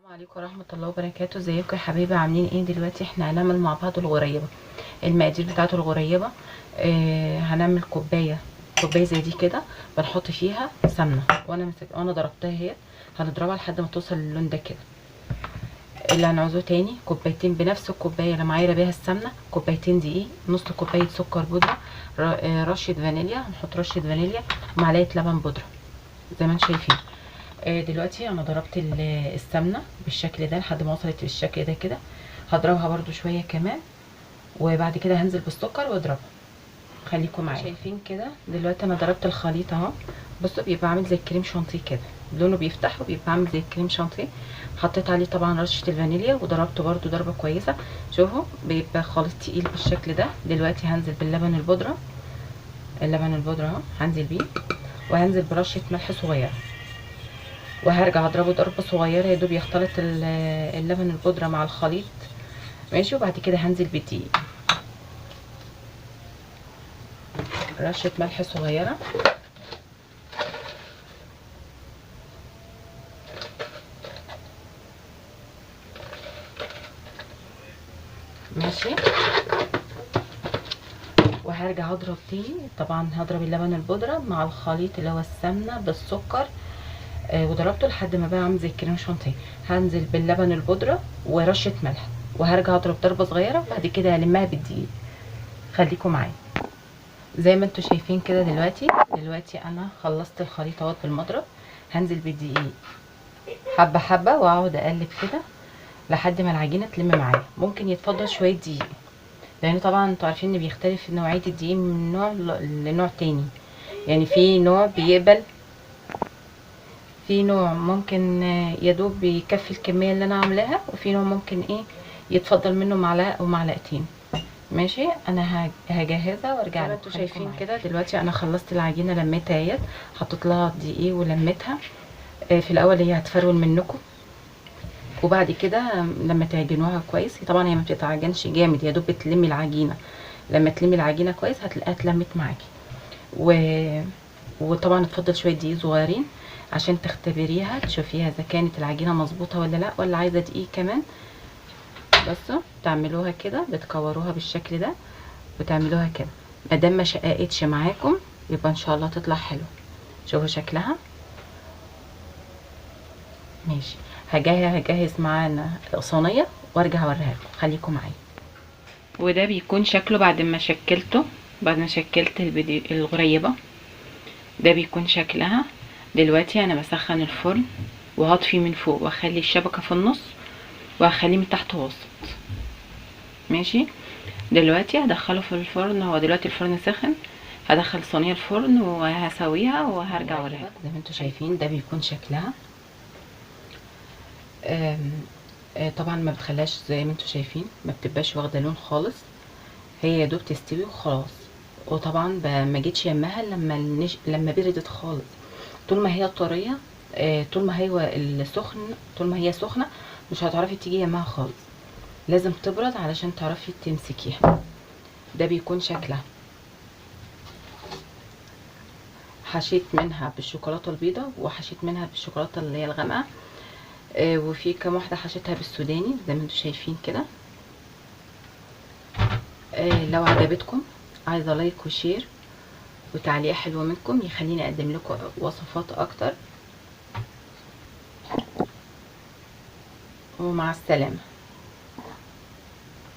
عليكم ورحمة الله وبركاته. ازيكم يا حبايبي، عاملين ايه؟ دلوقتي احنا هنعمل مع بعض الغريبة. المقادير بتاعت الغريبة هنعمل كوباية زي دي كده، بنحط فيها سمنة وانا ضربتها اهي، هنضربها لحد ما توصل للون ده كده. اللي هنعوزه تاني كوبايتين بنفس الكوباية اللي معايره بيها السمنة، كوبايتين دقيق، نص كوباية سكر بودرة، رشة فانيليا، هنحط رشة فانيليا، ومعلقة لبن بودرة زي ما انتم شايفين. دلوقتي انا ضربت السمنه بالشكل ده لحد ما وصلت بالشكل ده كده، هضربها برده شويه كمان، وبعد كده هنزل بالسكر واضربها. خليكم معايا. شايفين كده دلوقتي انا ضربت الخليط اهو، بصوا بيبقى عامل زي الكريم شانتيه كده، لونه بيفتح وبيبقى عامل زي الكريم شانتيه. حطيت عليه طبعا رشه الفانيليا وضربته برده ضربه كويسه. شوفوا بيبقى خالص تقيل بالشكل ده. دلوقتي هنزل باللبن البودره، اهو هنزل بيه، وهنزل برشه ملح صغيره، وهرجع اضربه ضربه صغيره يا دوب يختلط اللبن البودره مع الخليط. ماشي. وبعد كده هنزل بالدقيق، رشه ملح صغيره، ماشي. وهرجع اضرب تاني، طبعا هضرب اللبن البودره مع الخليط اللي هو السمنه بالسكر، وضربته لحد ما بقى عامل زي الكريم شانتيه. هنزل باللبن البودره ورشه ملح، وهرجع اضرب ضربه صغيره، وبعد كده هلمها بالدقيق. خليكم معايا. زي ما انتوا شايفين كده دلوقتي انا خلصت الخليط اهوت بالمضرب. هنزل بالدقيق حبه حبه، واقعد اقلب كده لحد ما العجينه تلم معايا. ممكن يتفضل شويه دقيق، لان طبعا انتوا عارفين ان بيختلف نوعيه الدقيق من نوع لنوع تاني. يعني في نوع بيقبل، في نوع ممكن يدوب بيكفي الكميه اللي انا عاملاها، وفي نوع ممكن يتفضل منه معلقه او معلقتين. ماشي. انا هجهزها وارجع لكم. انتوا شايفين كده دلوقتي انا خلصت العجينه، لميتها اهيت، حطيت لها دقيق ولميتها. في الاول هي هتفرول منكم، وبعد كده لما تعجنوها كويس، طبعا هي ما بتتعجنش جامد، يا دوب بتلمي العجينه. لما تلمي العجينه كويس هتلاقيها اتلمت معاكي. وطبعا تفضل شويه دقيق صغيرين عشان تختبريها، تشوفيها اذا كانت العجينه مظبوطه ولا لا، ولا عايزه دقيق كمان. بس تعملوها كده، بتكوروها بالشكل ده وتعملوها كده. مادام ما شققتش معاكم يبقى ان شاء الله تطلع حلوه. شوفوا شكلها. ماشي. هجهز معانا صينيه وارجع اوريها لكم. خليكم معايا. وده بيكون شكله بعد ما شكلته، بعد ما شكلت الغريبه، ده بيكون شكلها. دلوقتي انا بسخن الفرن وهطفي من فوق، واخلي الشبكه في النص، وهخليه من تحت وسط. ماشي. دلوقتي هدخله في الفرن. هو دلوقتي الفرن سخن، هدخل صينيه الفرن وهسويها وهرجع اوريها. زي ما انتوا شايفين ده بيكون شكلها. طبعا ما بتخليهاش زي ما انتوا شايفين، ما بتبقاش واخده لون خالص، هي يا دوب تستوي وخلاص. وطبعا ما جيتش يمها لما بردت خالص. طول ما هي طريه، طول ما هي السخن، طول ما هي سخنه مش هتعرفي تيجي يمها خالص، لازم تبرد علشان تعرفي تمسكيها. ده بيكون شكلها. حشيت منها بالشوكولاته البيضاء، وحشيت منها بالشوكولاته اللي هي الغامقه، وفي كام واحده حشيتها بالسوداني زي ما انتم شايفين كده. لو عجبتكم عايزه لايك وشير وتعليق حلو منكم يخليني اقدم لكم وصفات اكتر. ومع السلامه.